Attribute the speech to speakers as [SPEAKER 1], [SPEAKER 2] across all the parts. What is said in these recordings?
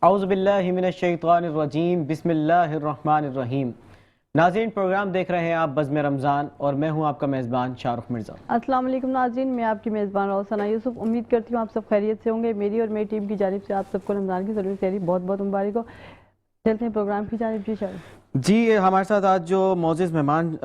[SPEAKER 1] اعوذ باللہ من الشیطان الرجیم بسم اللہ الرحمن الرحیم۔ ناظرین، پروگرام دیکھ رہے ہیں آپ بزم رمضان اور میں ہوں آپ کا میزبان شاہ رخ مرزا۔
[SPEAKER 2] السلام علیکم ناظرین، میں آپ کی میزبان روسنا یوسف۔ امید کرتی ہوں آپ سب خیریت سے ہوں گے۔ میری اور میری ٹیم کی جانب سے آپ سب کو رمضان کی ضرور تیاری بہت بہت مبارک ہو۔ چلتے ہیں پروگرام کی جانب۔ جی شاہ
[SPEAKER 1] جی، ہمارے ساتھ آج جو معزز مہمان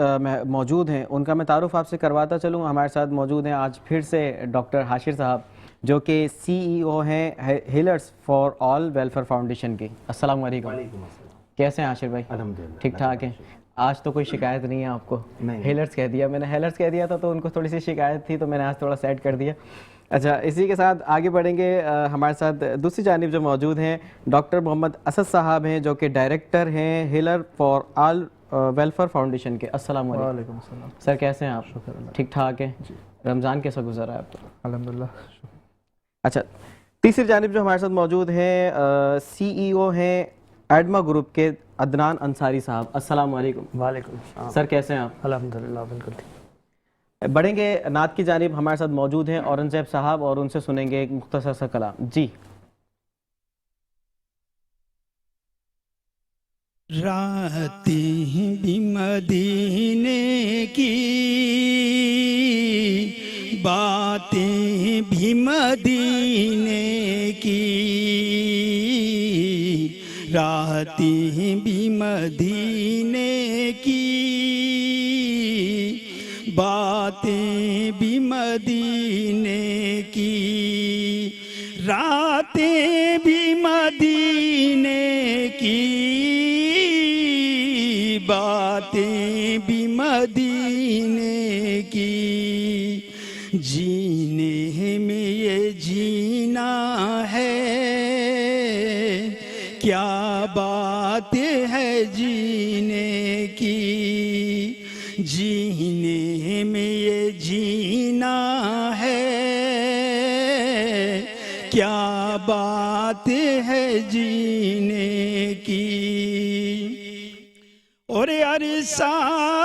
[SPEAKER 1] موجود ہیں ان کا میں تعارف آپ سے کرواتا چلوں۔ ہمارے ساتھ موجود ہیں آج پھر سے ڈاکٹر حاشر صاحب، جو کہ سی ای او ہیں healers for all welfare foundation کے۔ السلام علیکم۔
[SPEAKER 3] وعلیکم السلام۔
[SPEAKER 1] کیسے ہیں حاشر بھائی؟
[SPEAKER 3] الحمدللہ
[SPEAKER 1] ٹھیک ٹھاک ہیں؟ آج تو کوئی شکایت نہیں ہے آپ کو؟ ہیلرز کہہ دیا میں نے، ہیلرز کہہ دیا تھا تو ان کو تھوڑی سی شکایت تھی، تو میں نے آج تھوڑا سیٹ کر دیا۔ اچھا، اسی کے ساتھ آگے بڑھیں گے۔ ہمارے ساتھ دوسری جانب جو موجود ہیں ڈاکٹر محمد اسد صاحب ہیں، جو کہ ڈائریکٹر ہیں healer for all welfare foundation کے۔ السلام علیکم۔
[SPEAKER 4] وعلیکم السلام۔
[SPEAKER 1] سر کیسے ہیں آپ؟
[SPEAKER 4] شکر اللہ۔
[SPEAKER 1] ٹھیک ٹھاک ہیں؟ رمضان کیسا گزرا ہے آپ کا؟
[SPEAKER 4] الحمدللہ۔
[SPEAKER 1] اچھا، تیسری جانب جو ہمارے ساتھ موجود ہیں سی ای او ہیں ایڈما گروپ کے عدنان انصاری صاحب۔ السلام علیکم۔
[SPEAKER 4] وعلیکم السلام۔
[SPEAKER 1] سر کیسے ہیں آپ؟
[SPEAKER 4] الحمدللہ بالکل ٹھیک۔
[SPEAKER 1] بڑھیں گے نعت کی جانب۔ ہمارے ساتھ موجود ہیں اورنگزیب صاحب اور ان سے سنیں گے ایک مختصر سا کلام۔ جی۔
[SPEAKER 5] راتیں بھی مدینے کی، باتیں بھی مدینے کی، راتیں بھی مدینے کی، باتیں بھی مدینے کی، راتیں بھی مدینے کی، باتیں بھی مدینے کی، جینے میں یہ جینا ہے، کیا بات ہے جینے کی، جینے میں یہ جینا ہے، کیا بات ہے جینے کی، اور عرصہ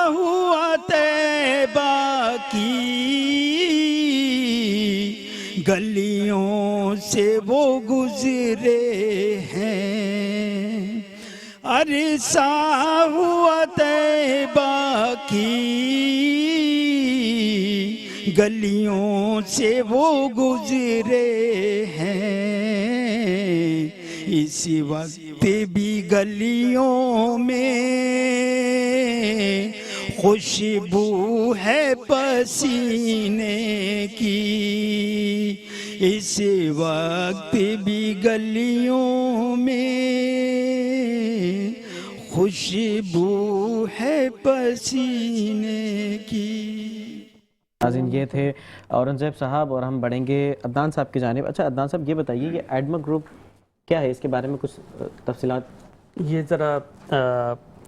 [SPEAKER 5] ہوا طیبہ کی گلیوں سے وہ گزرے ہیں، عرصہ ہوا طیبہ کی گلیوں سے وہ گزرے ہیں، اس وقت بھی گلیوں میں خوشبو ہے پسینے کی، اس وقت بھی گلیوں میں خوشبو ہے پسینے کی۔
[SPEAKER 1] ناظرین، یہ تھے اورنگزیب صاحب اور ہم بڑھیں گے عدنان صاحب کی جانب۔ اچھا عدنان صاحب، یہ بتائیے کہ ایڈما گروپ کیا ہے، اس کے بارے میں کچھ تفصیلات؟
[SPEAKER 4] یہ ذرا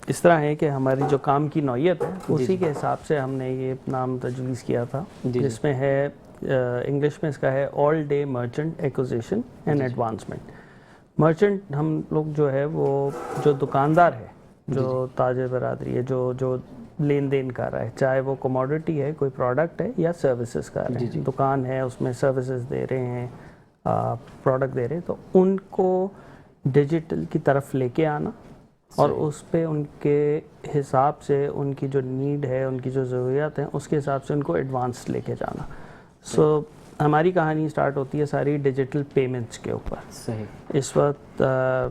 [SPEAKER 4] اس طرح ہے کہ ہماری جو کام کی نوعیت ہے اسی کے حساب سے ہم نے یہ نام تجویز کیا تھا، جس میں ہے انگلش میں اس کا ہے all day merchant acquisition and advancement. Merchant ہم لوگ جو ہے وہ جو دکاندار ہے، جو تاجر برادری ہے، جو لین دین کر رہا ہے، چاہے وہ کموڈٹی ہے، کوئی پروڈکٹ ہے، یا سروسز کر رہے ہیں، دکان ہے اس میں سروسز دے رہے ہیں، پروڈکٹ دے رہے ہیں، تو ان کو ڈیجیٹل کی طرف لے کے آنا اور اس پہ ان کے حساب سے ان کی جو نیڈ ہے، ان کی جو ضروریات ہیں، اس کے حساب سے ان کو ایڈوانس لے کے جانا۔ سو ہماری کہانی سٹارٹ ہوتی ہے ساری ڈیجیٹل پیمنٹس کے اوپر۔
[SPEAKER 1] صحیح۔
[SPEAKER 4] اس وقت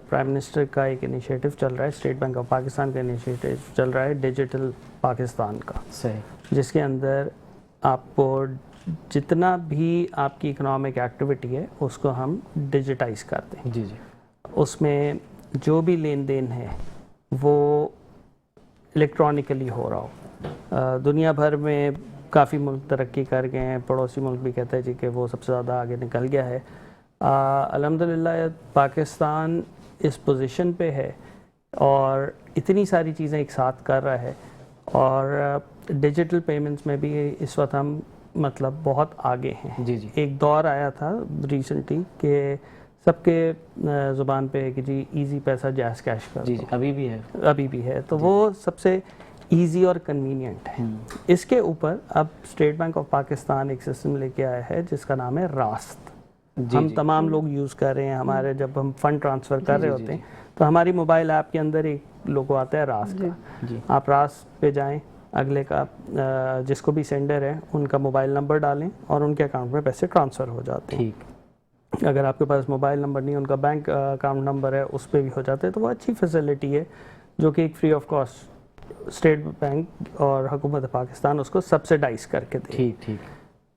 [SPEAKER 4] پرائم منسٹر کا ایک انیشیٹو چل رہا ہے، اسٹیٹ بینک آف پاکستان کا انیشیٹو چل رہا ہے ڈیجیٹل پاکستان کا،
[SPEAKER 1] صحیح،
[SPEAKER 4] جس کے اندر آپ کو جتنا بھی آپ کی اکنامک ایکٹیویٹی ہے اس کو ہم ڈیجیٹائز کرتے ہیں۔
[SPEAKER 1] جی جی۔
[SPEAKER 4] اس میں جو بھی لین دین ہے وہ الیکٹرانکلی ہو رہا ہو۔ دنیا بھر میں کافی ملک ترقی کر گئے ہیں، پڑوسی ملک بھی کہتا ہے جی کہ وہ سب سے زیادہ آگے نکل گیا ہے۔ الحمدللہ پاکستان اس پوزیشن پہ ہے اور اتنی ساری چیزیں ایک ساتھ کر رہا ہے، اور ڈیجیٹل پیمنٹس میں بھی اس وقت ہم مطلب بہت آگے ہیں۔
[SPEAKER 1] جی جی۔
[SPEAKER 4] ایک دور آیا تھا ریسنٹلی کہ سب کے زبان پہ ہے کہ جی ایزی پیسہ جیز کیش کر،
[SPEAKER 1] جی جی، ابھی بھی ہے،
[SPEAKER 4] ابھی بھی ہے، تو وہ سب سے ایزی اور کنوینئنٹ ہے۔ اس کے اوپر اب اسٹیٹ بینک آف پاکستان ایک سسٹم لے کے آیا ہے جس کا نام ہے راست۔ ہم تمام لوگ یوز کر رہے ہیں. ہمارے جب ہم فنڈ ٹرانسفر کر رہے ہوتے ہیں تو ہماری موبائل ایپ کے اندر ایک لوگو آتا ہے راس کا. آپ راس پہ جائیں, اگلے کا جس کو بھی سینڈر ہے ان کا موبائل نمبر ڈالیں اور ان کے اکاؤنٹ میں پیسے ٹرانسفر ہو جاتے ہیں. اگر آپ کے پاس موبائل نمبر نہیں, ان کا بینک اکاؤنٹ نمبر ہے, اس پہ بھی ہو جاتے ہیں. تو وہ اچھی فیسلٹی ہے جو کہ ایک free of cost state bank اور حکومت پاکستان اس کو سبسیڈائز کر کے دے.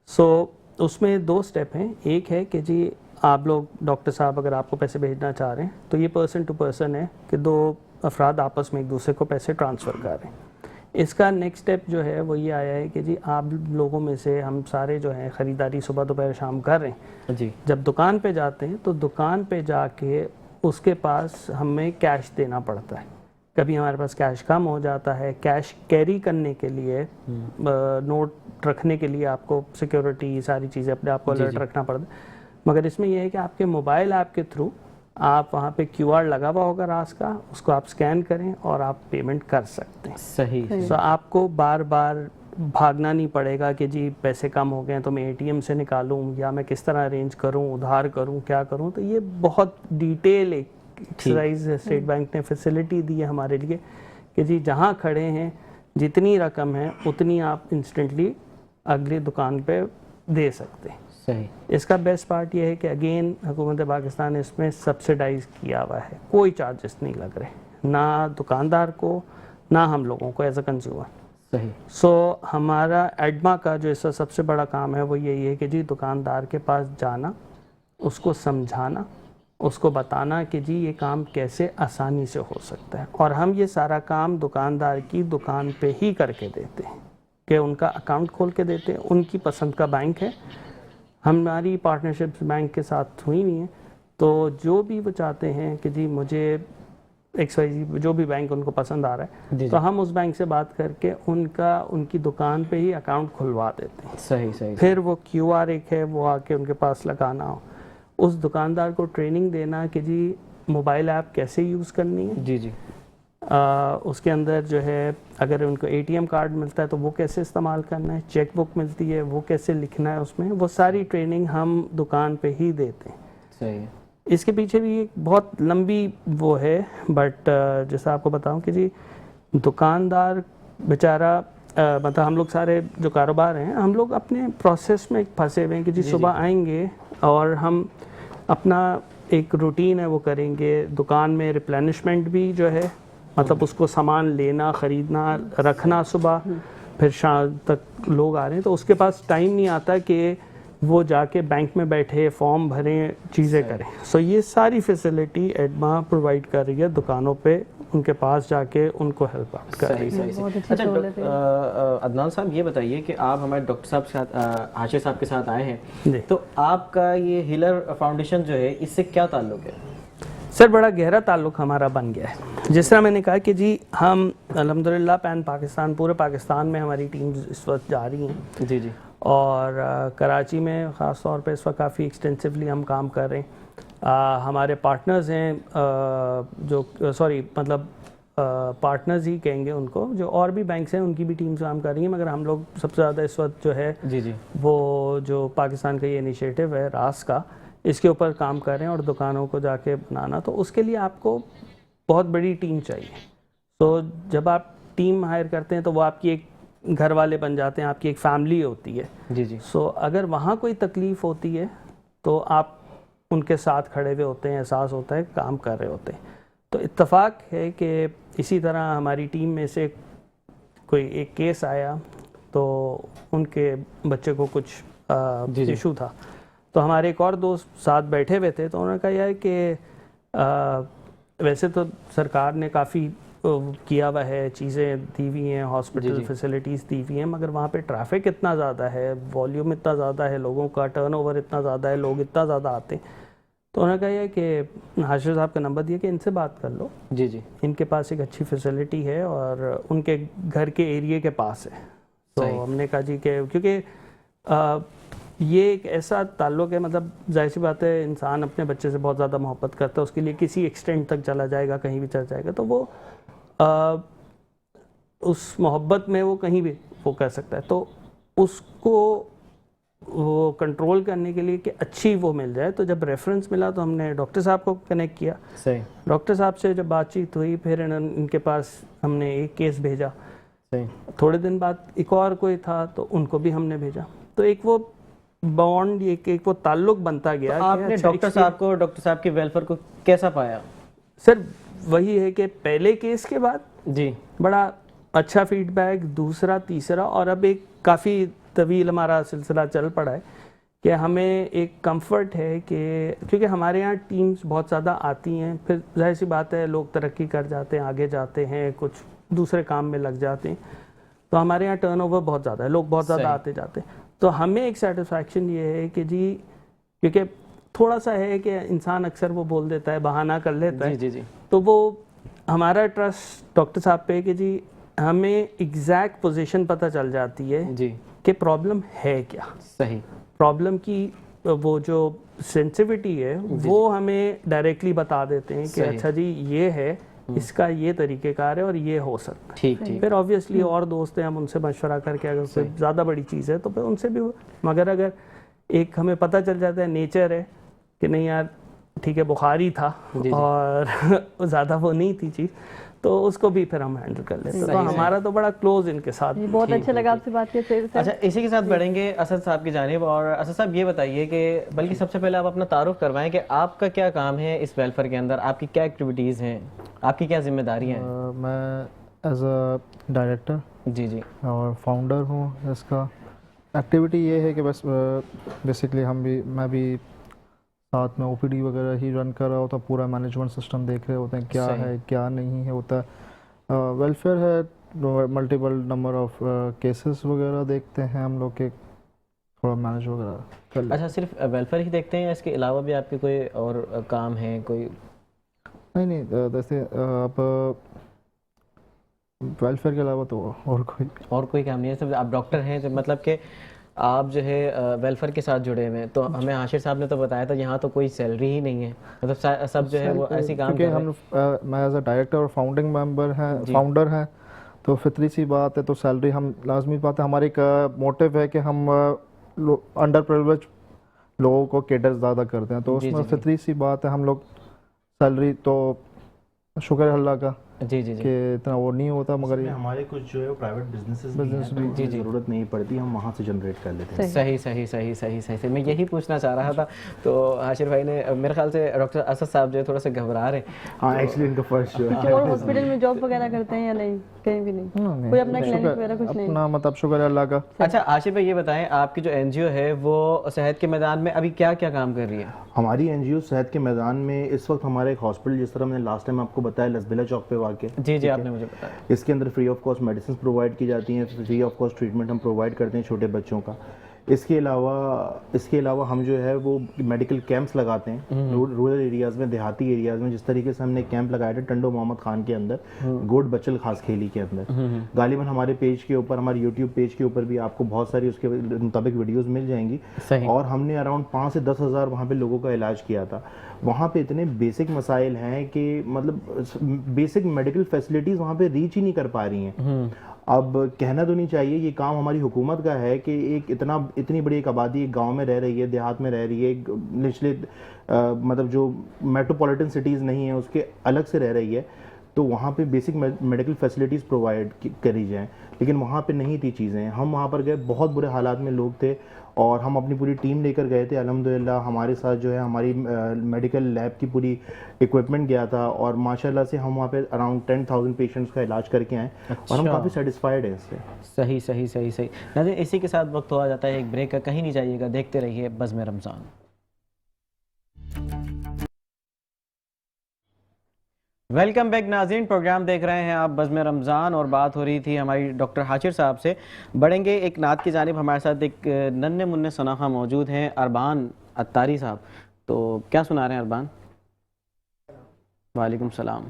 [SPEAKER 4] سو اس میں 2 اسٹیپ ہیں. ایک ہے کہ جی آپ لوگ ڈاکٹر صاحب اگر آپ کو پیسے بھیجنا چاہ رہے ہیں تو یہ پرسن ٹو پرسن ہے کہ 2 افراد آپس میں ایک دوسرے کو پیسے ٹرانسفر کر رہے ہیں. اس کا نیکسٹ اسٹیپ جو ہے وہ یہ آیا ہے کہ جی آپ لوگوں میں سے ہم سارے جو ہیں خریداری صبح دوپہر شام کر رہے ہیں, جب دکان پہ جاتے ہیں تو دکان پہ جا کے اس کے پاس ہمیں کیش دینا پڑتا ہے. کبھی ہمارے پاس کیش کم ہو جاتا ہے, کیش کیری کرنے کے لیے نوٹ رکھنے کے لیے آپ کو سیکیورٹی ساری چیزیں اپنے آپ کو الرٹ رکھنا پڑتا ہے. مگر اس میں یہ ہے کہ آپ کے موبائل ایپ کے تھرو آپ وہاں پہ کیو آر لگا ہوا ہوگا راس کا, اس کو آپ اسکین کریں اور آپ پیمنٹ کر سکتے ہیں.
[SPEAKER 1] صحیح.
[SPEAKER 4] سو آپ کو بار بار بھاگنا نہیں پڑے گا کہ جی پیسے کم ہو گئے ہیں تو میں اے ٹی ایم سے نکالوں یا میں کس طرح ارینج کروں, ادھار کروں, کیا کروں. تو یہ بہت ڈیٹیل ایک ایکسرسائز اسٹیٹ بینک نے فیسلٹی دی ہے ہمارے لیے کہ جی جہاں کھڑے ہیں جتنی رقم ہے اتنی آپ انسٹنٹلی اگلی دکان پہ دے سکتے ہیں.
[SPEAKER 1] صحیح.
[SPEAKER 4] اس کا بیسٹ پارٹ یہ ہے کہ اگین حکومت پاکستان نے اس میں سبسیڈائز کیا ہوا ہے, کوئی چارجز نہیں لگ رہے, نہ دکاندار کو نہ ہم لوگوں کو ایز اے کنزیومر.
[SPEAKER 1] صحیح.
[SPEAKER 4] سو ہمارا ایڈما کا جو اس کا سب سے بڑا کام ہے وہ یہی ہے کہ جی دکاندار کے پاس جانا, اس کو سمجھانا, اس کو بتانا کہ جی یہ کام کیسے آسانی سے ہو سکتا ہے. اور ہم یہ سارا کام دکاندار کی دکان پہ ہی کر کے دیتے ہیں کہ ان کا اکاؤنٹ کھول کے دیتے ہیں. ان کی پسند کا بینک ہے, ہماری پارٹنرشپس بینک کے ساتھ ہوئی نہیں ہیں, تو جو بھی وہ چاہتے ہیں کہ جی مجھے ایکس وائی زی جو بھی بینک ان کو پسند آ رہا ہے تو ہم اس بینک سے بات کر کے ان کی دکان پہ ہی اکاؤنٹ کھلوا دیتے ہیں.
[SPEAKER 1] صحیح.
[SPEAKER 4] پھر وہ کیو آر ایک ہے وہ آ کے ان کے پاس لگانا, اس دکاندار کو ٹریننگ دینا کہ جی موبائل ایپ کیسے یوز کرنی ہے. اس کے اندر جو ہے اگر ان کو اے ٹی ایم کارڈ ملتا ہے تو وہ کیسے استعمال کرنا ہے, چیک بک ملتی ہے وہ کیسے لکھنا ہے اس میں, وہ ساری ٹریننگ ہم دکان پہ ہی دیتے ہیں.
[SPEAKER 1] صحیح.
[SPEAKER 4] اس کے پیچھے بھی ایک بہت لمبی وہ ہے, بٹ جیسا آپ کو بتاؤں کہ جی دکاندار بیچارہ مطلب ہم لوگ سارے جو کاروبار ہیں ہم لوگ اپنے پروسیس میں پھنسے ہوئے ہیں کہ جی صبح آئیں گے اور ہم اپنا ایک روٹین ہے وہ کریں گے. دکان میں ریپلینشمنٹ بھی جو ہے مطلب اس کو سامان لینا, خریدنا, رکھنا صبح, پھر شام تک لوگ آ رہے ہیں تو اس کے پاس ٹائم نہیں آتا کہ وہ جا کے بینک میں بیٹھے فارم بھریں چیزیں کریں. سو یہ ساری فیسلٹی ایڈما پرووائڈ کر رہی ہے دکانوں پہ, ان کے پاس جا کے ان کو ہیلپ آؤٹ کر رہی ہے.
[SPEAKER 1] اچھا عدنان صاحب یہ بتائیے کہ آپ ہمارے ڈاکٹر صاحب کے ساتھ حاشر صاحب کے ساتھ آئے ہیں, تو آپ کا یہ ہیلر فاؤنڈیشن جو ہے اس سے کیا تعلق ہے؟
[SPEAKER 4] سر بڑا گہرا تعلق ہمارا بن گیا ہے. جس طرح میں نے کہا کہ جی ہم الحمدللہ پین پاکستان پورے پاکستان میں ہماری ٹیمز اس وقت جا رہی ہیں. اور کراچی میں خاص طور پہ اس وقت کافی ایکسٹینسولی ہم کام کر رہے ہیں. ہمارے پارٹنرز ہیں جو پارٹنرز ہی کہیں گے ان کو, جو اور بھی بینکس ہیں ان کی بھی ٹیمز کام کر رہی ہیں, مگر ہم لوگ سب سے زیادہ اس وقت جو ہے وہ جو پاکستان کا یہ انیشیٹو ہے راس کا, اس کے اوپر کام کر رہے ہیں اور دکانوں کو جا کے بنانا. تو اس کے لیے آپ کو بہت بڑی ٹیم چاہیے. تو جب آپ ٹیم ہائر کرتے ہیں تو وہ آپ کی ایک گھر والے بن جاتے ہیں, آپ کی ایک فیملی ہوتی ہے. سو اگر وہاں کوئی تکلیف ہوتی ہے تو آپ ان کے ساتھ کھڑے ہوئے ہوتے ہیں, احساس ہوتا ہے کام کر رہے ہوتے ہیں. تو اتفاق ہے کہ اسی طرح ہماری ٹیم میں سے کوئی ایک کیس آیا تو ان کے بچے کو کچھ ایشو تھا, تو ہمارے ایک اور دوست ساتھ بیٹھے ہوئے تھے, تو انہوں نے کہا یہ کہ ویسے تو سرکار نے کافی کیا ہوا ہے, چیزیں دی ہوئی ہیں, ہاسپٹل فیسلٹیز دی ہوئی ہیں, مگر وہاں پہ ٹریفک اتنا زیادہ ہے, والیوم اتنا زیادہ ہے, لوگوں کا ٹرن اوور اتنا زیادہ ہے, لوگ اتنا زیادہ آتے ہیں. تو انہوں نے کہا یہ کہ حاشر صاحب کا نمبر دیا کہ ان سے بات کر لو, ان کے پاس ایک اچھی فیسلٹی ہے اور ان کے گھر کے ایریے کے پاس ہے. تو ہم نے کہا جی کہ کیونکہ یہ ایک ایسا تعلق ہے, مطلب ظاہر سی بات ہے انسان اپنے بچے سے بہت زیادہ محبت کرتا ہے, اس کے لیے کسی ایکسٹینٹ تک چلا جائے گا, کہیں بھی چلا جائے گا, تو وہ اس محبت میں وہ کہیں بھی وہ کر سکتا ہے. تو اس کو وہ کنٹرول کرنے کے لیے کہ اچھی وہ مل جائے، تو جب ریفرنس ملا تو ہم نے ڈاکٹر صاحب کو کنیکٹ کیا.
[SPEAKER 1] صحیح.
[SPEAKER 4] ڈاکٹر صاحب سے جب بات چیت ہوئی پھر ان کے پاس ہم نے ایک کیس بھیجا.
[SPEAKER 1] صحیح.
[SPEAKER 4] تھوڑے دن بعد ایک اور کوئی تھا تو ان کو بھی ہم نے بھیجا. تو ایک وہ بانڈ، ایک وہ تعلق بنتا گیا.
[SPEAKER 1] آپ نے ڈاکٹر صاحب کے ویلفیئر کو کیسا پایا؟
[SPEAKER 4] سر وہی ہے کہ پہلے کیس کے بعد
[SPEAKER 1] جی
[SPEAKER 4] بڑا اچھا فیڈ بیک، دوسرا تیسرا، اور اب ایک کافی طویل ہمارا سلسلہ چل پڑا ہے کہ ہمیں ایک کمفرٹ ہے کہ کیونکہ ہمارے یہاں ٹیمز بہت زیادہ آتی ہیں، پھر ظاہر سی بات ہے لوگ ترقی کر جاتے ہیں، آگے جاتے ہیں، کچھ دوسرے کام میں لگ جاتے ہیں، تو ہمارے یہاں ٹرن اوور بہت زیادہ ہے، لوگ بہت زیادہ آتے جاتے ہیں. تو ہمیں ایک سیٹسفیکشن یہ ہے کہ جی، کیونکہ تھوڑا سا ہے کہ انسان اکثر وہ بول دیتا ہے، بہانہ کر لیتا ہے.
[SPEAKER 1] جی جی.
[SPEAKER 4] تو وہ ہمارا ٹرسٹ ڈاکٹر صاحب پہ کہ جی ہمیں ایگزیکٹ پوزیشن پتہ چل جاتی ہے
[SPEAKER 1] جی
[SPEAKER 4] کہ پرابلم ہے کیا.
[SPEAKER 1] صحیح.
[SPEAKER 4] پرابلم کی وہ جو سینسیوٹی ہے وہ ہمیں ڈائریکٹلی بتا دیتے ہیں کہ اچھا جی یہ ہے، اس کا یہ طریقہ کار ہے اور یہ ہو سکتا ہے.
[SPEAKER 1] ٹھیک ٹھیک.
[SPEAKER 4] پھر آبویسلی اور دوست ہیں، ہم ان سے مشورہ کر کے اگر کوئی زیادہ بڑی چیز ہے تو پھر ان سے بھی، مگر اگر ایک ہمیں پتہ چل جاتا ہے نیچر ہے کہ نہیں یار ٹھیک ہے بخاری تھا اور زیادہ وہ نہیں تھی چیز، تو اس کو بھی پھر ہم ہینڈل کر لیتے ہیں. تو ہمارا تو بڑا کلوز ان کے ساتھ.
[SPEAKER 2] بہت اچھا لگا آپ سے بات کر کے.
[SPEAKER 1] اچھا اسی کے ساتھ بڑھیں گے اسد صاحب کی جانب. اور اسد صاحب یہ بتائیے کہ بلکہ سب سے پہلے آپ اپنا تعارف کروائیں کہ آپ کا کیا کام ہے اس ویلفیئر کے اندر، آپ کی کیا ایکٹیویٹیز ہیں، آپ کی کیا ذمہ داریاں ہیں؟
[SPEAKER 3] میں ایز اے ڈائریکٹر
[SPEAKER 1] جی جی
[SPEAKER 3] اور فاؤنڈر ہوں اس کا. ایکٹیویٹی یہ ہے کہ بس بیسکلی میں بھی ساتھ میں او پی ڈی وغیرہ ہی رن کر رہا ہوتا، پورا مینجمنٹ سسٹم دیکھ رہے ہوتے ہیں کیا ہے کیا نہیں ہے ہوتا ہے. ویلفیئر ہے، ملٹیپل نمبر آف کیسز وغیرہ دیکھتے ہیں ہم لوگ کے، تھوڑا مینیج وغیرہ کر لیتے.
[SPEAKER 1] اچھا صرف ویلفیئر ہی دیکھتے ہیں یا اس کے علاوہ بھی آپ کے کوئی اور کام ہیں کوئی؟
[SPEAKER 3] نہیں جیسے آپ ویلفیئر کے علاوہ تو اور کوئی
[SPEAKER 1] کام نہیں ہے. سب آپ ڈاکٹر ہیں، مطلب کہ آپ جو ہے ویلفیئر کے ساتھ جڑے ہوئے ہیں. تو ہمیں عاشر صاحب نے تو بتایا تھا یہاں تو کوئی سیلری ہی نہیں ہے، مطلب سب جو ہے وہ ایسی کام کر رہے ہیں.
[SPEAKER 3] میں ایز اے ڈائریکٹر اور فاؤنڈنگ ممبر ہیں، فاؤنڈر ہیں، تو فطری سی بات ہے تو سیلری ہم لازمی بات ہے. ہماری ایک موٹیو ہے کہ ہم انڈر پریولیج لوگوں کو کیٹر زیادہ کرتے ہیں، تو اس میں فطری سی بات ہے ہم لوگ سیلری تو شکر ہے اللہ کا
[SPEAKER 1] جی جی
[SPEAKER 3] کہ اتنا وہ نہیں ہوتا، مگر
[SPEAKER 6] ہمارے کچھ جو ہے پرائیویٹ بزنسز بھی ضرورت نہیں پڑتی، ہم وہاں سے جنریٹ کر لیتے ہیں.
[SPEAKER 1] صحیح صحیح صحیح صحیح صحیح. میں یہی پوچھنا چاہ رہا تھا. تو عاشر بھائی نے میرے خیال سے ڈاکٹر اسد صاحب جو ہے تھوڑا سا گھبرا رہے ہیں.
[SPEAKER 6] ہاں ایکچولی ان کا فرسٹ جو ہے
[SPEAKER 2] اور ہاسپٹل میں جاب وغیرہ کرتے ہیں یا نہیں؟ کہیں بھی نہیں، کوئی اپنا کلینک وغیرہ کچھ نہیں؟
[SPEAKER 3] اپنا مطلب شکر ہے اللہ کا.
[SPEAKER 1] اچھا عاشر بھائی یہ بتائیں آپ کی جو این جی او ہے وہ صحت کے میدان میں ابھی کیا کیا کام کر رہی ہے؟
[SPEAKER 6] ہماری این جی او صحت کے میدان میں اس وقت ہمارا ایک ہاسپٹل، جس طرح میں نے لاسٹ ٹائم آپ کو بتایا لسبیلا چوک پہ واقع،
[SPEAKER 1] جی جی آپ نے مجھے بتایا،
[SPEAKER 6] اس کے اندر free of cost medicines provide کی جاتی ہیں، فری آف کاسٹ ٹریٹمنٹ ہم پرووائڈ کرتے ہیں چھوٹے بچوں کا. اس کے علاوہ ہم جو ہے وہ میڈیکل کیمپس لگاتے ہیں رورل ایریاز میں، دیہاتی ایریاز میں. جس طریقے سے ہم نے کیمپ لگایا تھا ٹنڈو محمد خان کے اندر، گوڈ بچل خاص کھیلی کے اندر. غالباً ہمارے پیج کے اوپر، ہمارے یوٹیوب پیج کے اوپر بھی آپ کو بہت ساری اس کے مطابق ویڈیوز مل جائیں گی. اور ہم نے اراؤنڈ 5 سے 10 ہزار وہاں پہ لوگوں کا علاج کیا تھا. وہاں پہ اتنے بیسک مسائل ہیں کہ مطلب بیسک میڈیکل فیسلٹیز وہاں پہ ریچ ہی نہیں کر پا رہی ہیں. اب کہنا تو نہیں چاہیے، یہ کام ہماری حکومت کا ہے کہ ایک اتنی بڑی ایک آبادی ایک گاؤں میں رہ رہی ہے، دیہات میں رہ رہی ہے، نچلے مطلب جو میٹروپولیٹن سٹیز نہیں ہیں اس کے الگ سے رہ رہی ہے، تو وہاں پہ بیسک میڈیکل فیسلٹیز پرووائڈ کری جائیں. لیکن وہاں پہ نہیں تھی چیزیں. ہم وہاں پر گئے، بہت برے حالات میں لوگ تھے، اور ہم اپنی پوری ٹیم لے کر گئے تھے. الحمدللہ ہمارے ساتھ جو ہے ہماری میڈیکل لیب کی پوری اکوپمنٹ گیا تھا، اور ماشاءاللہ سے ہم وہاں پہ اراؤنڈ 10,000 پیشنٹس کا علاج کر کے آئے، اور ہم کافی سیٹسفائیڈ ہیں اس سے.
[SPEAKER 1] صحیح صحیح صحیح صحیح. ناظرین اسی کے ساتھ وقت ہو جاتا ہے ایک بریک کا، کہیں نہیں جائیے گا، دیکھتے رہیے بزم رمضان. ویلکم بیک ناظرین، پروگرام دیکھ رہے ہیں آپ بزم رمضان، اور بات ہو رہی تھی ہماری ڈاکٹر عاشر صاحب سے. بڑھیں گے ایک نعت کی جانب. ہمارے ساتھ ایک ننھے منھے سناخہ موجود ہیں، اربان اتاری صاحب. تو کیا سنا رہے ہیں اربان؟ وعلیکم السلام.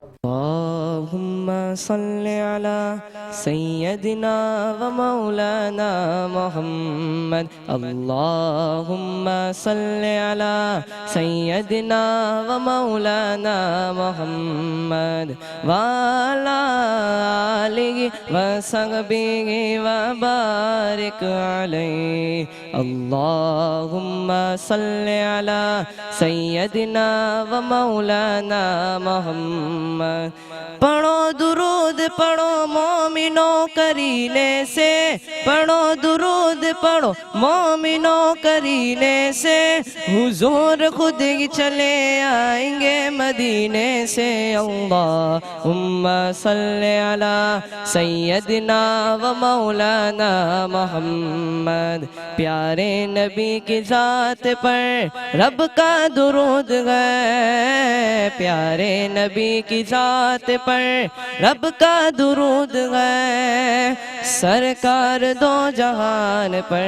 [SPEAKER 7] اللهم صل على سيدنا ومولانا محمد. اللهم صل على سيدنا ومولانا محمد وعلى آله وصحبه وبارك عليه. اللهم صل على سيدنا ومولانا محمد. پڑھو درود پڑھو مومنوں کرینے سے، پڑھو درود پڑھو مومنوں کرینے سے، حضور خود ہی چلے آئیں گے مدینے سے. اللہم صلی علی سیدنا و مولانا محمد. پیارے نبی کی ذات پر رب کا درود ہے، پیارے نبی کی ذات پر رب کا درود ہے. سرکار دو جہان پر،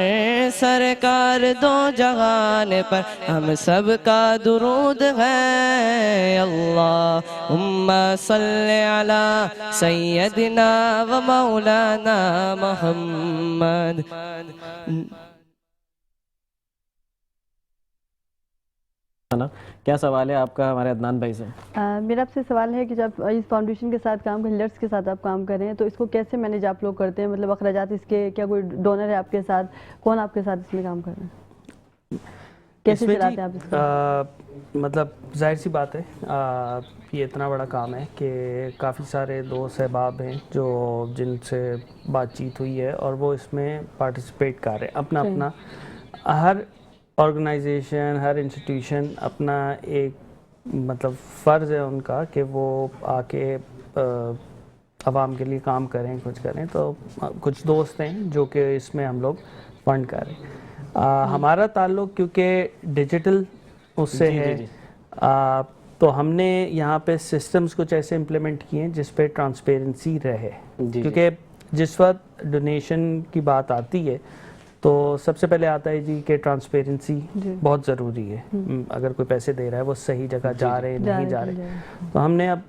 [SPEAKER 7] سرکار دو جہان پر ہم سب کا درود ہے. اللہم صلی علی سیدنا و مولانا محمد.
[SPEAKER 1] کیا سوال ہے آپ کا ہمارے عدنان بھائی سے؟
[SPEAKER 2] میرا آپ سے سوال ہے کہ جب اس فاؤنڈیشن کے ساتھ کام کریں، ہیلرس کے ساتھ آپ کام کر رہے ہیں، تو اس کو کیسے مینیج آپ لوگ کرتے ہیں؟ مطلب اخراجات اس کے، کیا کوئی ڈونر ہے آپ کے ساتھ؟ کون آپ کے ساتھ اس میں کام کر رہے ہیں؟ کیسے چلاتے ہیں آپ اس کو؟
[SPEAKER 4] مطلب ظاہر سی بات ہے، یہ اتنا بڑا کام ہے کہ کافی سارے دوست احباب ہیں جو جن سے بات چیت ہوئی ہے اور وہ اس میں پارٹیسپیٹ کر رہے ہیں. اپنا اپنا ہر آرگنائزیشن، ہر انسٹیٹیوشن اپنا ایک مطلب فرض ہے ان کا کہ وہ آ کے عوام کے لیے کام کریں، کچھ کریں. تو کچھ دوست ہیں جو کہ اس میں ہم لوگ فنڈ کر رہے ہیں. ہمارا تعلق کیونکہ ڈیجیٹل اس سے ہے، تو ہم نے یہاں پہ سسٹمز کچھ ایسے امپلیمنٹ کیے ہیں جس پہ ٹرانسپیرنسی رہے. کیونکہ جس وقت ڈونیشن کی بات آتی ہے تو سب سے پہلے آتا ہے جی کہ ٹرانسپیرنسی بہت ضروری ہے. اگر کوئی پیسے دے رہا ہے وہ صحیح جگہ جا رہے نہیں جا رہے. تو ہم نے اب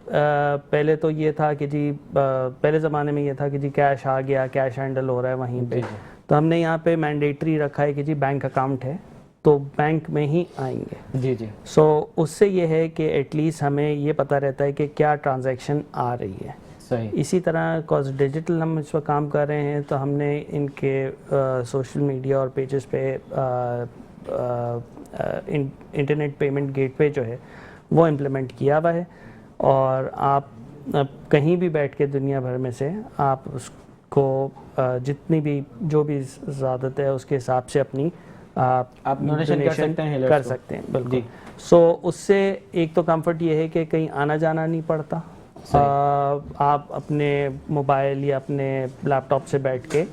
[SPEAKER 4] پہلے تو یہ تھا کہ جی پہلے زمانے میں یہ تھا کہ جی کیش آ گیا، کیش ہینڈل ہو رہا ہے وہیں پہ. تو ہم نے یہاں پہ مینڈیٹری رکھا ہے کہ جی بینک اکاؤنٹ ہے تو بینک میں ہی آئیں گے.
[SPEAKER 1] جی جی.
[SPEAKER 4] سو اس سے یہ ہے کہ ایٹ لیسٹ ہمیں یہ پتہ رہتا ہے کہ کیا ٹرانزیکشن آ رہی ہے. اسی طرح کاز ڈیجیٹل ہم اس وقت کام کر رہے ہیں تو ہم نے ان کے سوشل میڈیا اور پیجز پہ انٹرنیٹ پیمنٹ گیٹ وے جو ہے وہ امپلیمنٹ کیا ہوا ہے. اور آپ کہیں بھی بیٹھ کے دنیا بھر میں سے آپ اس کو جتنی بھی جو بھی زیادت ہے اس کے حساب سے اپنی
[SPEAKER 1] آپ ڈونیشن
[SPEAKER 4] کر سکتے ہیں. بالکل. سو اس سے ایک تو کمفرٹ یہ ہے کہ کہیں آنا جانا نہیں پڑتا. آپ اپنے موبائل یا اپنے لیپ ٹاپ سے بیٹھ کے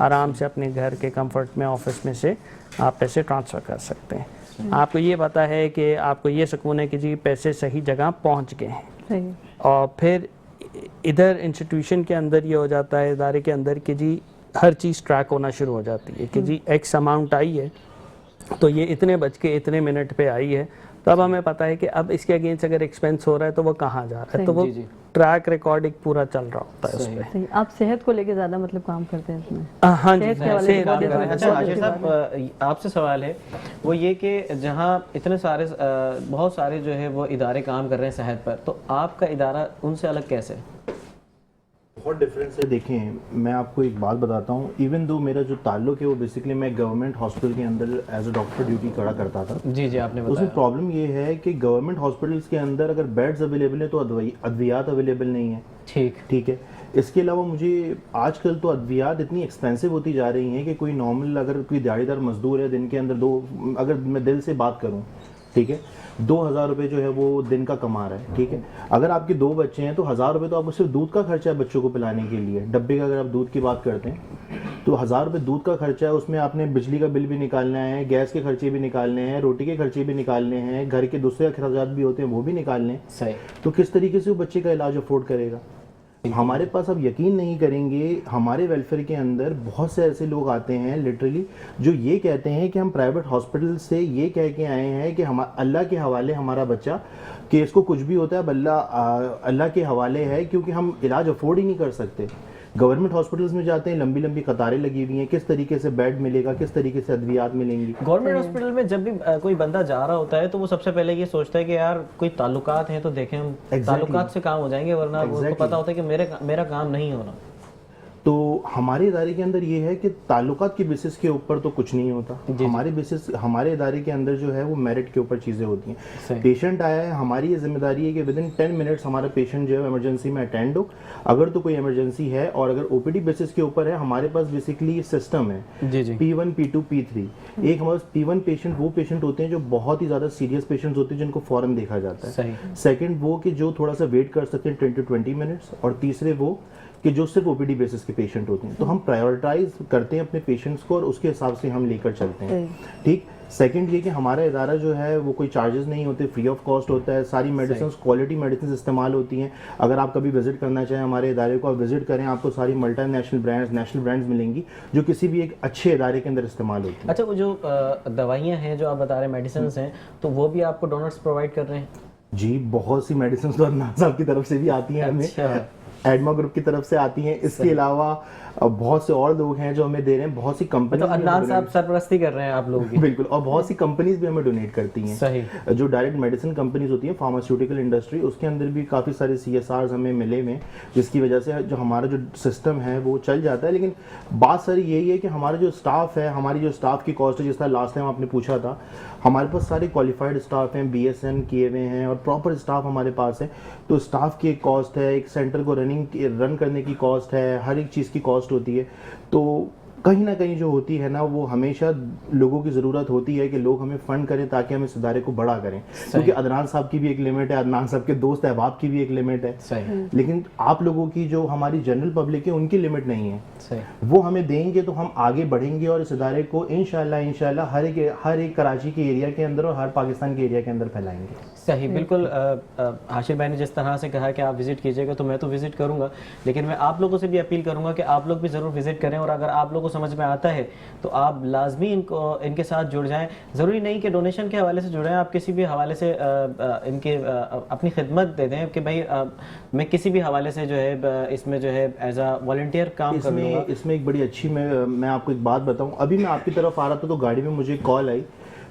[SPEAKER 4] آرام سے اپنے گھر کے کمفرٹ میں آفس میں سے آپ پیسے ٹرانسفر کر سکتے ہیں. آپ کو یہ پتا ہے کہ آپ کو یہ سکون ہے کہ جی پیسے صحیح جگہ پہنچ گئے ہیں. اور پھر ادھر انسٹیٹیوشن کے اندر یہ ہو جاتا ہے، ادارے کے اندر، کہ جی ہر چیز ٹریک ہونا شروع ہو جاتی ہے کہ جی ایکس اماؤنٹ آئی ہے تو یہ اتنے بج کے اتنے منٹ پہ آئی ہے. تو اب ہمیں پتا ہے کہ اب اس کے اگینسٹ اگر ایکسپینس ہو رہا ہے تو وہ کہاں جا رہا ہے. تو وہ ٹریک ریکارڈنگ پورا چل رہا ہوتا ہے اس پہ.
[SPEAKER 2] آپ صحت کو لے کے زیادہ مطلب کام کرتے ہیں اس میں؟
[SPEAKER 4] ہاں جی.
[SPEAKER 1] اچھا عاشر صاحب آپ سے سوال ہے وہ یہ کہ جہاں اتنے سارے بہت سارے جو ہے وہ ادارے کام کر رہے ہیں صحت پر، تو آپ کا ادارہ ان سے الگ کیسے؟
[SPEAKER 6] بہت ڈفرینس ہے. دیکھیں میں آپ کو ایک بات بتاتا ہوں، ایون دو میرا جو تعلق ہے وہ بیسکلی میں گورنمنٹ ہاسپٹل کے اندر ایز اے ڈاکٹر ڈیوٹی کرا کرتا تھا.
[SPEAKER 1] جی جی آپ نے
[SPEAKER 6] اس میں پرابلم یہ ہے کہ گورنمنٹ ہاسپٹلس کے اندر اگر بیڈز اویلیبل ہیں تو ادویات اویلیبل نہیں ہیں. ٹھیک ہے. اس کے علاوہ مجھے آج کل تو ادویات اتنی ایکسپینسو ہوتی جا رہی ہیں کہ کوئی نارمل اگر کوئی دیہڑی دار مزدور ہے دن کے اندر اگر میں دل سے بات کروں، ٹھیک ہے، 2000 روپے جو ہے وہ دن کا کما رہا ہے. ٹھیک ہے. اگر آپ کے 2 بچے ہیں تو 1000 روپے تو آپ صرف دودھ کا خرچہ ہے بچوں کو پلانے کے لیے. ڈبے کا اگر آپ دودھ کی بات کرتے ہیں تو 1000 روپے دودھ کا خرچہ ہے. اس میں آپ نے بجلی کا بل بھی نکالنا ہے، گیس کے خرچے بھی نکالنے ہیں، روٹی کے خرچے بھی نکالنے ہیں، گھر کے دوسرے اخراجات بھی ہوتے ہیں وہ بھی نکالنے ہیں. تو کس طریقے سے وہ بچے کا علاج افورڈ کرے گا؟ ہمارے پاس آپ یقین نہیں کریں گے، ہمارے ویلفیئر کے اندر بہت سے ایسے لوگ آتے ہیں لٹرلی جو یہ کہتے ہیں کہ ہم پرائیویٹ ہاسپٹل سے یہ کہہ کے آئے ہیں کہ اللہ کے حوالے ہمارا بچہ، کہ اس کو کچھ بھی ہوتا ہے اب اللہ کے حوالے ہے، کیونکہ ہم علاج افورڈ ہی نہیں کر سکتے۔ گورنمنٹ ہاسپٹلس میں جاتے ہیں، لمبی لمبی قطاریں لگی ہوئی ہیں، کس طریقے سے بیڈ ملے گا، کس طریقے سے ادویات ملیں گی۔
[SPEAKER 1] گورنمنٹ ہاسپٹل میں جب بھی کوئی بندہ جا رہا ہوتا ہے تو وہ سب سے پہلے یہ سوچتا ہے کہ یار کوئی تعلقات ہیں تو دیکھیں ہم تعلقات سے کام ہو جائیں گے، ورنہ اس کو پتا ہوتا ہے کہ میرا کام نہیں ہونا۔
[SPEAKER 6] تو ہمارے ادارے کے اندر یہ ہے کہ تعلقات کی بیسس کے اوپر تو کچھ نہیں ہوتا، ہمارے ادارے کے اندر جو ہے وہ میرٹ کے اوپر چیزیں ہوتی ہیں۔ پیشنٹ آیا ہے، ہماری یہ ذمہ داری ہے کہ ودن 10 منٹس ہمارا پیشنٹ جو ہے ایمرجنسی میں اٹینڈ ہو، اگر تو کوئی ایمرجنسی ہے، اور اگر او پی ڈی بیسس کے اوپر ہے، ہمارے پاس بیسکلی سسٹم ہے P1 P2 P3۔ ایک ہمارے پاس P1 پیشنٹ وہ پیشنٹ ہوتے ہیں جو بہت ہی زیادہ سیریس پیشنٹس ہوتے ہیں جن کو فوراً دیکھا جاتا ہے، سیکنڈ وہ کہ جو تھوڑا سا ویٹ کر سکتے ہیں 10 to 20 منٹس، اور تیسرے وہ کہ جو صرف او پی ڈی بیسس کے پیشنٹ ہوتے ہیں۔ تو ہم پرائیورٹائز کرتے ہیں اپنے پیشنٹس کو اور اس کے حساب سے ہم لے کر چلتے ہیں، ٹھیک۔ سیکنڈ یہ کہ ہمارا ادارہ جو ہے وہ کوئی چارجز نہیں ہوتے، فری آف کاسٹ ہوتا ہے، ساری میڈیسنس کوالٹی میڈیسنس استعمال ہوتی ہیں۔ اگر آپ کبھی وزٹ کرنا چاہیں ہمارے ادارے کو، آپ وزٹ کریں، آپ کو ساری ملٹی نیشنل برانڈز ملیں گی جو کسی بھی ایک اچھے ادارے کے اندر استعمال ہوتی ہیں۔
[SPEAKER 1] اچھا، وہ جو دوائیاں ہیں جو آپ بتا رہے ہیں، میڈیسنس ہیں، تو وہ بھی آپ کو ڈونرز پرووائڈ کر رہے ہیں؟
[SPEAKER 6] جی، بہت سی میڈیسنس تو عدنان صاحب کی طرف سے بھی آتی ہیں، ہمیں ایڈما گروپ کی طرف سے آتی ہیں، اس کے علاوہ بہت سے اور لوگ ہیں جو ہمیں دے رہے ہیں، بہت سی کمپنیز،
[SPEAKER 1] عدنان صاحب سرپرستی کر رہے ہیں آپ لوگوں کی؟
[SPEAKER 6] بالکل، اور بہت سی کمپنیز بھی ہمیں ڈونیٹ کرتی ہیں، جو ڈائریکٹ میڈیسن کمپنیز ہوتی ہیں، فارماسیوٹیکل انڈسٹری، اس کے اندر بھی کافی سارے CSRs ہمیں ملے ہوئے، جس کی وجہ سے جو ہمارا جو سسٹم ہے وہ چل جاتا ہے۔ لیکن بات ساری یہی ہے کہ ہمارا جو اسٹاف ہے، ہماری جو اسٹاف کی کاسٹ ہے، جس طرح لاسٹ ٹائم آپ نے پوچھا تھا، ہمارے پاس سارے کوالیفائڈ اسٹاف ہیں، BSN کیے ہوئے ہیں، اور پراپر اسٹاف ہمارے پاس ہے۔ تو اسٹاف کی ایک کاسٹ ہے، ایک سینٹر کو رن کرنے کی کاسٹ ہے، ہر ایک چیز کی کاسٹ ہوتی ہے۔ تو کہیں نہ کہیں جو ہوتی ہے نا، وہ ہمیشہ لوگوں کی ضرورت ہوتی ہے کہ لوگ ہمیں فنڈ کریں تاکہ ہم اس ادارے کو بڑا کریں، کیونکہ عدنان صاحب کی بھی ایک لمٹ ہے، عدنان صاحب کے دوست احباب کی بھی ایک لمٹ ہے، لیکن آپ لوگوں کی جو ہماری جنرل پبلک ہے ان کی لمٹ نہیں ہے۔ وہ ہمیں دیں گے تو ہم آگے بڑھیں گے اور اس ادارے کو انشاءاللہ ہر ایک کراچی کے ایریا کے اندر اور ہر پاکستان کے ایریا کے اندر پھیلائیں گے۔
[SPEAKER 1] صحیح، بالکل۔ حاشر بھائی نے جس طرح سے کہا کہ آپ وزٹ کیجیے گا، تو میں تو وزٹ کروں گا، لیکن میں آپ لوگوں سے بھی اپیل کروں گا کہ آپ لوگ بھی ضرور وزٹ کریں، اور اگر آپ لوگوں کو سمجھ میں آتا ہے تو آپ لازمی ان کے ساتھ جڑ جائیں۔ ضروری نہیں کہ ڈونیشن کے حوالے سے جڑیں، آپ کسی بھی حوالے سے ان کے اپنی خدمت دے دیں کہ بھائی میں کسی بھی حوالے سے جو ہے اس میں جو ہے ایز اے والنٹیئر کام کر لوں گا۔
[SPEAKER 6] اس میں ایک بڑی اچھی میں آپ کو ایک بات بتاؤں، ابھی میں آپ کی طرف آ رہا تھا تو گاڑی میں مجھے کال آئی،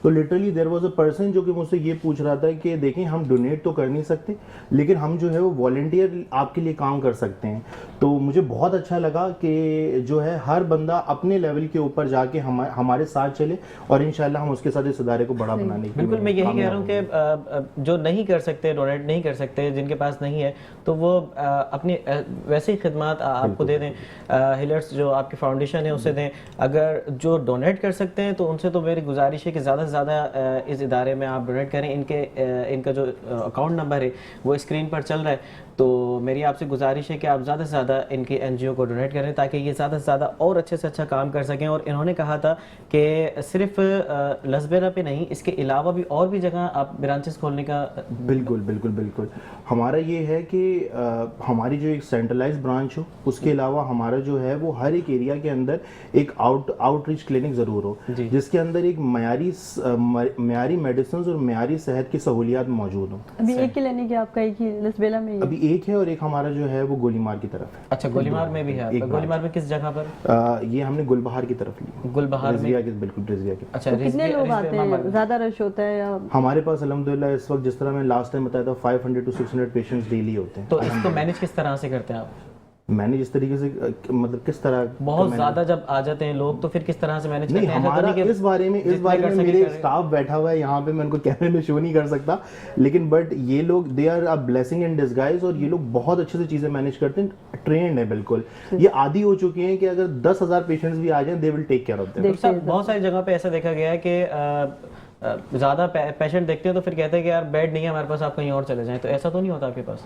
[SPEAKER 6] تو literally there was a person جو کہ مجھ سے یہ پوچھ رہا تھا کہ دیکھیں ہم ڈونیٹ تو کر نہیں سکتے، لیکن ہم جو ہے وہ والنٹیئر آپ کے لیے کام کر سکتے ہیں۔ تو مجھے بہت اچھا لگا کہ جو ہے ہر بندہ اپنے لیول کے اوپر جا کے ہمارے ساتھ چلے، اور انشاءاللہ ہم اس کے ساتھ اس ادارے کو بڑا بنانے کی۔
[SPEAKER 1] بالکل، میں یہی کہہ رہا ہوں کہ جو نہیں کر سکتے، ڈونیٹ نہیں کر سکتے، جن کے پاس نہیں ہے، تو وہ اپنی ویسے ہی خدمات آپ کو دے دیں، ہیلرس جو آپ کی فاؤنڈیشن ہے اسے دیں۔ اگر جو ڈونیٹ کر سکتے ہیں تو ان سے تو میری گزارش ہے کہ زیادہ سے زیادہ اس ادارے میں آپ ڈونیٹ کریں۔ ان کا جو اکاؤنٹ نمبر ہے وہ اسکرین پر چل رہا ہے، تو میری آپ سے گزارش ہے کہ آپ زیادہ سے زیادہ ان کی NGO کو ڈونیٹ کریں تاکہ یہ زیادہ سے زیادہ اور اچھے سے اچھا کام کر سکیں۔ اور انہوں نے کہا تھا کہ صرف لسبیرا پہ نہیں، اس کے علاوہ بھی اور بھی جگہ آپ برانچز کھولنے کا۔
[SPEAKER 6] بالکل ہمارا یہ ہے کہ ہماری جو ایک سینٹرلائز برانچ ہو، اس کے علاوہ ہمارا جو ہے وہ ہر ایک ایریا کے اندر ایک آؤٹ ریچ کلینک ضرور ہو، جس کے اندر ایک معیاری میڈیسنز اور معیاری صحت کی سہولیات موجود ہوں۔
[SPEAKER 2] ابھی ایک کلینک ہے آپ کا، ایک ہی لسبیلا میں؟
[SPEAKER 6] ابھی ایک ہے، اور ایک ہمارا جو ہے وہ گولیمار کی طرف ہے۔
[SPEAKER 1] اچھا، گولیمار میں بھی ہے؟ گولیمار میں کس جگہ پر؟
[SPEAKER 6] یہ ہم نے گلبہار کی طرف لی،
[SPEAKER 1] گلبہار میں؟
[SPEAKER 6] بالکل رضویہ کی۔
[SPEAKER 1] اچھا،
[SPEAKER 2] کتنے لوگ آتے ہیں؟ زیادہ رش ہوتا ہے یا؟
[SPEAKER 6] ہمارے پاس الحمدللہ اس وقت جس طرح میں لاسٹ ٹائم بتایا تھا 500 to 600 پیشنٹس ڈیلی ہوتے ہیں۔
[SPEAKER 1] تو اس کو مینیج کس طرح سے کرتے ہیں آپ؟
[SPEAKER 6] مینیج اس طریقے سے مطلب کس طرح؟
[SPEAKER 1] بہت زیادہ جب آ جاتے ہیں لوگ تو پھر کس طرح سے مینیج کرتے ہیں؟
[SPEAKER 6] ہمارا اس بارے میں میرے اسٹاف بیٹھا ہوا ہے یہاں پہ، میں ان کو کیمرے میں شو نہیں کر سکتا، لیکن بٹ یہ لوگ they are a blessing in disguise, اور یہ لوگ بہت اچھے سے چیزیں مینیج کرتے ہیں، ٹرینڈ ہے بالکل، یہ عادی ہو چکے ہیں کہ اگر 10,000 پیشنٹس بھی آ جائیں دے ول ٹیک کیئر آف دیم۔
[SPEAKER 1] بہت ساری جگہ پہ ایسا دیکھا گیا ہے کہ زیادہ پیشنٹ دیکھتے ہیں تو پھر کہتے ہیں کہ یار بیڈ نہیں ہے ہمارے پاس، آپ کہیں اور چلے جائیں، تو ایسا تو نہیں ہوتا آپ کے پاس؟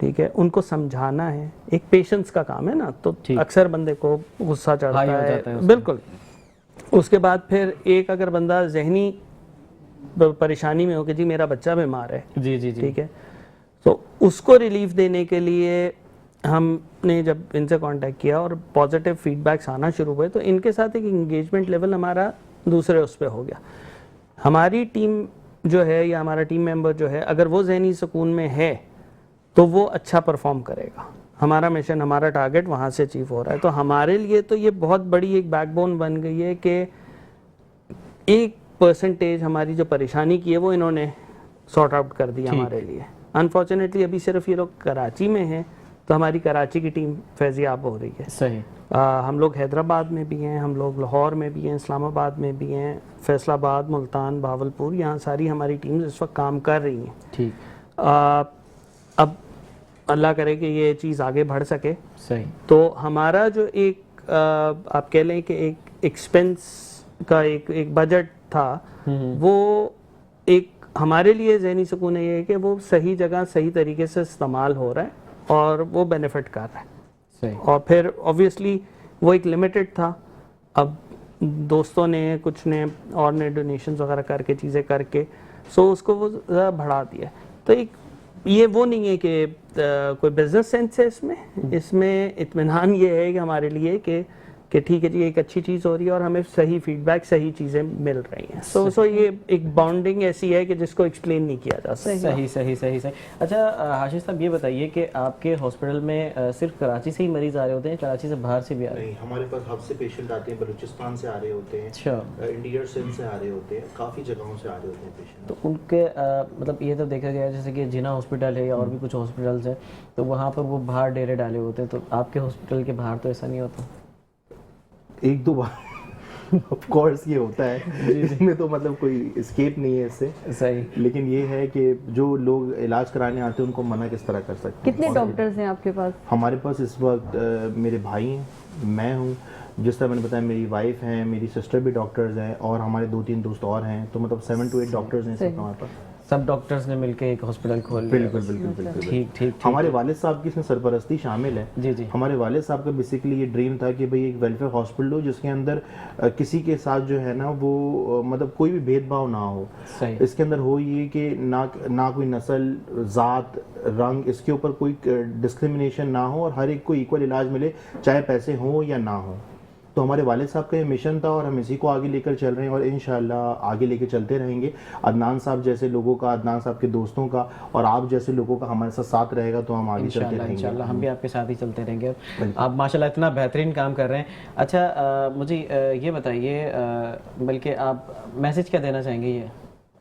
[SPEAKER 4] ٹھیک ہے, ان کو سمجھانا ہے. ایک پیشنس کا کام ہے نا, تو اکثر بندے کو غصہ چڑھتا ہے, بالکل. اس کے بعد پھر ایک اگر بندہ ذہنی پریشانی میں ہو کہ جی میرا بچہ بیمار ہے,
[SPEAKER 1] جی جی
[SPEAKER 4] ٹھیک ہے, تو اس کو ریلیف دینے کے لیے ہم نے جب ان سے کانٹیکٹ کیا اور پازیٹیو فیڈ بیکس آنا شروع ہوئے, تو ان کے ساتھ ایک انگیجمنٹ لیول ہمارا دوسرے اس پہ ہو گیا. ہماری ٹیم جو ہے یا ہمارا ٹیم ممبر جو ہے, اگر وہ ذہنی سکون میں ہے تو وہ اچھا پرفارم کرے گا. ہمارا مشن, ہمارا ٹارگٹ وہاں سے اچیو ہو رہا ہے. تو ہمارے لیے تو یہ بہت بڑی ایک بیک بون بن گئی ہے کہ 1% ہماری جو پریشانی کی ہے وہ انہوں نے سارٹ آؤٹ کر دیا ہمارے لیے. انفارچونیٹلی ابھی صرف یہ لوگ کراچی میں ہیں, تو ہماری کراچی کی ٹیم فیضیاب ہو رہی ہے.
[SPEAKER 1] صحیح.
[SPEAKER 4] ہم لوگ حیدرآباد میں بھی ہیں, ہم لوگ لاہور میں بھی ہیں, اسلام آباد میں بھی ہیں, فیصل آباد, ملتان, بہاولپور, یہاں ساری ہماری ٹیمز اس وقت کام کر رہی ہیں.
[SPEAKER 1] ٹھیک.
[SPEAKER 4] اب اللہ کرے کہ یہ چیز آگے بڑھ سکے.
[SPEAKER 1] صحیح.
[SPEAKER 4] تو ہمارا جو ایک آپ کہہ لیں کہ ایک ایکسپینس کا ایک بجٹ تھا, وہ ایک ہمارے لیے ذہنی سکون یہ ہے کہ وہ صحیح جگہ صحیح طریقے سے استعمال ہو رہا ہے اور وہ بینیفٹ کر رہا ہے.
[SPEAKER 1] صحیح.
[SPEAKER 4] اور پھر اوبویسلی وہ ایک لمیٹڈ تھا, اب دوستوں نے کچھ نے اور نے ڈونیشنز وغیرہ کر کے چیزیں کر کے سو اس کو وہ ذرا بڑھا دیا. تو ایک یہ وہ نہیں ہے کہ کوئی بزنس سینس ہے اس میں اطمینان یہ ہے کہ ہمارے لیے کہ ٹھیک ہے جی ایک اچھی چیز ہو رہی ہے اور ہمیں صحیح فیڈ بیک, صحیح چیزیں مل رہی ہیں. سو یہ ایک بانڈنگ ایسی ہے کہ جس کو ایکسپلین نہیں کیا جا سکتا.
[SPEAKER 1] صحیح صحیح صحیح صحیح. اچھا حاشد صاحب یہ بتائیے کہ آپ کے ہاسپٹل میں صرف کراچی سے ہی مریض آ رہے ہوتے ہیں, کراچی سے باہر سے بھی آ رہے ہیں؟
[SPEAKER 6] نہیں, ہمارے پاس ہب سے پیشنٹ آتے ہیں, بلوچستان سے آ رہے ہوتے ہیں,
[SPEAKER 1] اچھا,
[SPEAKER 6] انڈیا سندھ سے آ رہے ہوتے ہیں, کافی جگہوں سے آ رہے ہوتے ہیں پیشنٹ.
[SPEAKER 1] تو ان کے مطلب یہ تو دیکھا گیا جیسے کہ جنا ہاسپٹل ہے یا اور بھی کچھ ہاسپٹلس ہیں, تو وہاں پر وہ باہر ڈیرے ڈالے ہوتے ہیں, تو آپ کے ہاسپٹل کے باہر تو ایسا نہیں ہوتا؟
[SPEAKER 6] ایک دو بار آف کورس یہ ہوتا ہے, اس میں تو مطلب کوئی اسکیپ نہیں ہے اس سے.
[SPEAKER 1] صحیح.
[SPEAKER 6] لیکن یہ ہے کہ جو لوگ علاج کرانے آتے ہیں ان کو منع کس طرح کر سکتے ہیں.
[SPEAKER 2] کتنے ڈاکٹرز ہیں آپ کے پاس؟
[SPEAKER 6] ہمارے پاس اس وقت میرے بھائی ہیں, میں ہوں, جس طرح میں نے بتایا میری وائف ہیں, میری سسٹر بھی ڈاکٹرز ہیں, اور ہمارے 2-3 دوست اور ہیں, تو مطلب 7 to 8 ڈاکٹرز ہیں ہمارے پاس.
[SPEAKER 1] سب ڈاکٹرز نے مل کے ایک ہاسپٹل کھول لیا.
[SPEAKER 6] بالکل بالکل بالکل.
[SPEAKER 1] ٹھیک ٹھیک.
[SPEAKER 6] ہمارے والد صاحب کی اس میں سرپرستی شامل ہے.
[SPEAKER 1] جی جی.
[SPEAKER 6] ہمارے والد صاحب کا بیسیکلی یہ ڈریم تھا کہ بھئی ایک ویلفیئر ہاسپٹل ہو جس کے اندر کسی کے ساتھ جو ہے نا وہ مطلب کوئی بھی بھید بھاؤ نہ ہو.
[SPEAKER 1] صحیح.
[SPEAKER 6] اس کے اندر ہو یہ کہ نہ کوئی نسل, ذات, رنگ, اس کے اوپر کوئی ڈسکریمنیشن نہ ہو, اور ہر ایک کو ایکول علاج ملے چاہے پیسے ہوں یا نہ ہوں. تو ہمارے والد صاحب کا یہ مشن تھا اور ہم اسی کو آگے لے کر چل رہے ہیں, اور انشاءاللہ آگے لے کے چلتے رہیں گے. عدنان صاحب جیسے لوگوں کا, عدنان صاحب کے دوستوں کا, اور آپ جیسے لوگوں کا ہمارے ساتھ رہے گا تو ہم آگے چلتے رہیں گے.
[SPEAKER 1] انشاءاللہ ہم بھی آپ کے ساتھ ہی چلتے رہیں گے. آپ ماشاءاللہ اتنا بہترین کام کر رہے ہیں. اچھا مجھے یہ بتائیے, بلکہ آپ میسج کیا دینا چاہیں گے یہ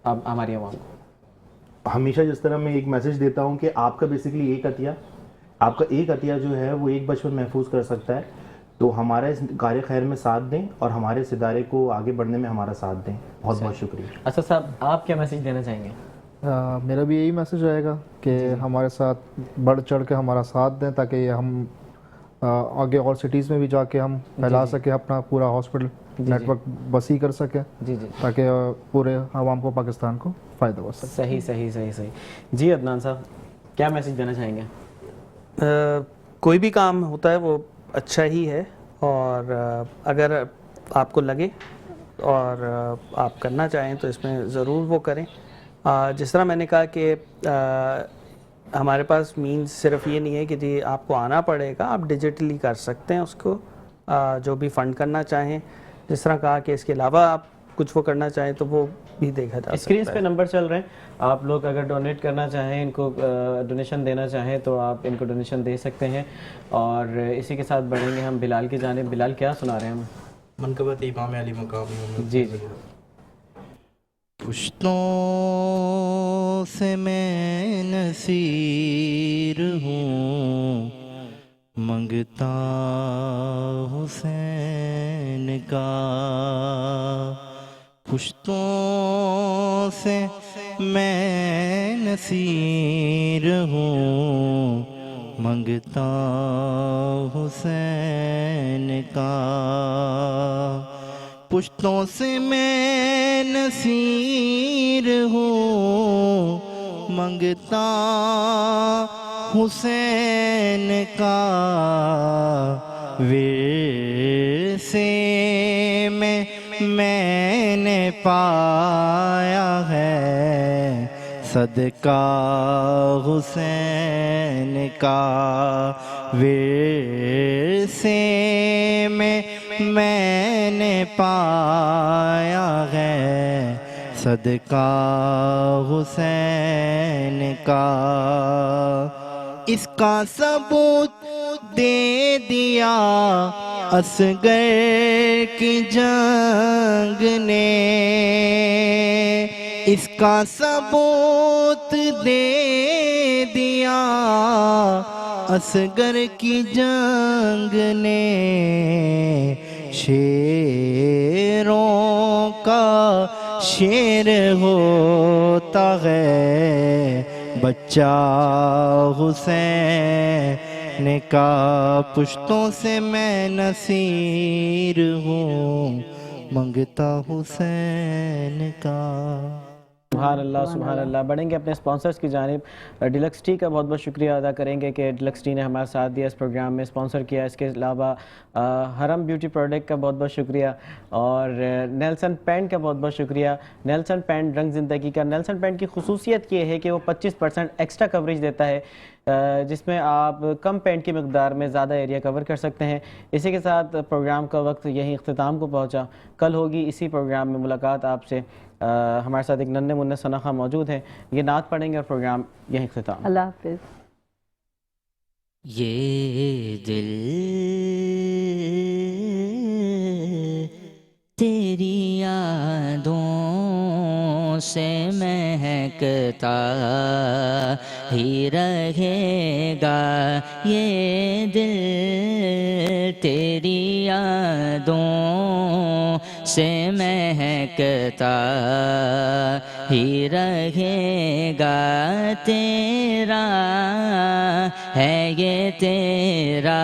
[SPEAKER 1] آپ ہماری عوام کو؟
[SPEAKER 6] ہمیشہ جس طرح میں ایک میسج دیتا ہوں کہ آپ کا بیسیکلی ایک عطیہ, آپ کا ایک عطیہ جو ہے وہ ایک بچپن محفوظ کر سکتا ہے. تو ہمارا اس کار خیر میں ساتھ دیں اور ہمارے اس ادارے کو آگے بڑھنے میں ہمارا ساتھ دیں. بہت بہت شکریہ.
[SPEAKER 1] اچھا صاحب, آپ کیا میسج دینا چاہیں گے؟
[SPEAKER 3] میرا بھی یہی میسج رہے گا کہ ہمارے ساتھ بڑھ چڑھ کے ہمارا ساتھ دیں, تاکہ ہم آگے اور سٹیز میں بھی جا کے ہم پھیلا سکیں, اپنا پورا ہاسپٹل نیٹ ورک وسیع کر سکیں,
[SPEAKER 1] جی جی,
[SPEAKER 3] تاکہ پورے عوام کو, پاکستان کو فائدہ ہو سکے.
[SPEAKER 1] صحیح صحیح صحیح صحیح. جی عدنان صاحب کیا میسج دینا چاہیں گے؟
[SPEAKER 4] کوئی بھی کام ہوتا ہے وہ اچھا ہی ہے, اور اگر آپ کو لگے اور آپ کرنا چاہیں تو اس میں ضرور وہ کریں. جس طرح میں نے کہا کہ ہمارے پاس مینز صرف یہ نہیں ہے کہ جی آپ کو آنا پڑے گا, آپ ڈیجیٹلی کر سکتے ہیں اس کو, جو بھی فنڈ کرنا چاہیں. جس طرح کہا کہ اس کے علاوہ آپ کچھ وہ کرنا چاہیں تو وہ بھی دیکھا جا سکتا ہے.
[SPEAKER 1] اسکرینز پہ نمبر چل رہے ہیں, آپ لوگ اگر ڈونیٹ کرنا چاہیں, ان کو ڈونیشن دینا چاہیں تو آپ ان کو ڈونیشن دے سکتے ہیں. اور اسی کے ساتھ بڑھیں گے ہم بلال کی جانب. بلال کیا سنا رہے ہیں ہمیں؟
[SPEAKER 8] منقبت امام علی مقام.
[SPEAKER 1] جی جی.
[SPEAKER 5] پشتوں سے میں نصیر ہوں, منگتا حسین کا. پشتوں سے میں نصیر ہوں, منگتا حسین کا. پشتوں سے میں نصیر ہوں, منگتا حسین کا ورثے میں نے پایا ہے صدقہ حسین کا ورثے میں نے پایا ہے صدقہ حسین کا اس کا ثبوت دے دیا اصغر کی جنگ نے اس کا ثبوت دے دیا اصغر کی جنگ نے شیروں کا شیر ہوتا ہے بچہ حسین کا پشتوں سے میں نصیر ہوں منگتا حسین کا
[SPEAKER 1] سبحان اللہ سبحان اللہ. بڑھیں گے اپنے اسپانسرز کی جانب. ڈیلکس ٹی کا بہت بہت شکریہ ادا کریں گے کہ ڈیلکس ٹی نے ہمارا ساتھ دیا اس پروگرام میں, اسپانسر کیا. اس کے علاوہ حرم بیوٹی پروڈکٹ کا بہت بہت شکریہ, اور نیلسن پینٹ کا بہت بہت شکریہ. نیلسن پینٹ رنگ زندگی کا. نیلسن پینٹ کی خصوصیت یہ ہے کہ وہ 25% ایکسٹرا کوریج دیتا ہے, جس میں آپ کم پینٹ کی مقدار میں زیادہ ایریا کور کر سکتے ہیں. اسی کے ساتھ پروگرام کا وقت یہیں اختتام کو پہنچا. کل ہوگی اسی پروگرام میں ملاقات آپ سے. ہمارے ساتھ ایک ننھے منھے ثنا خان موجود ہیں, یہ نعت پڑھیں گے اور پروگرام یہیں اختتام.
[SPEAKER 2] اللہ حافظ.
[SPEAKER 7] یہ دل تیری یادوں سے مہکتا ہی رہے گا, یہ دل تیری یادوں سے مہکتا ہی رہے گا, تیرا ہے یہ تیرا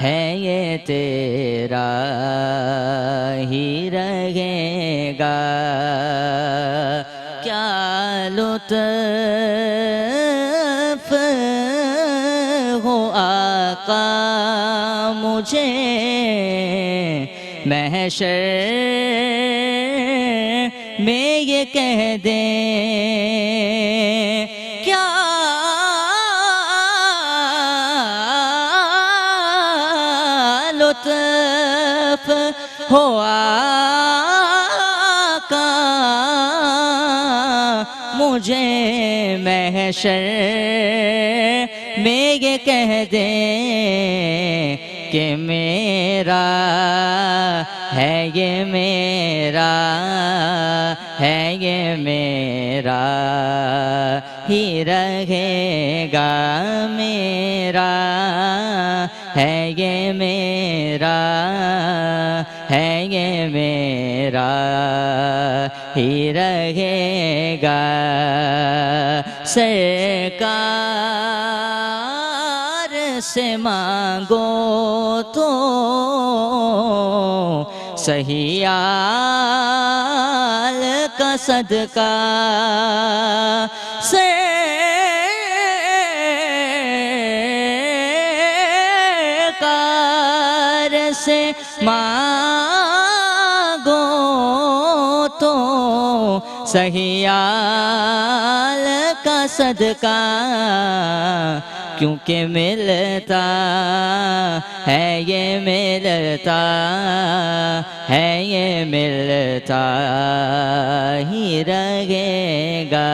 [SPEAKER 7] ہے یہ تیرا ہی رہے گا. کیا لطف ہو آقا مجھے محشر میں یہ کہہ دیں, کیا لطف ہو آقا مجھے محشر میں یہ کہہ دیں کہ میرا ہے یہ میرا ہے یہ میرا ہی رہے گا, میرا ہے یہ میرا ہے یہ میرا ہی رہے گا. سرکار سے مانگو تو سہیال کا صدقہ, سرکار سے مانگو تو سہیال کا صدقہ, کیونکہ ملتا ہے یہ ملتا ہے یہ ملتا ہی رہے گا.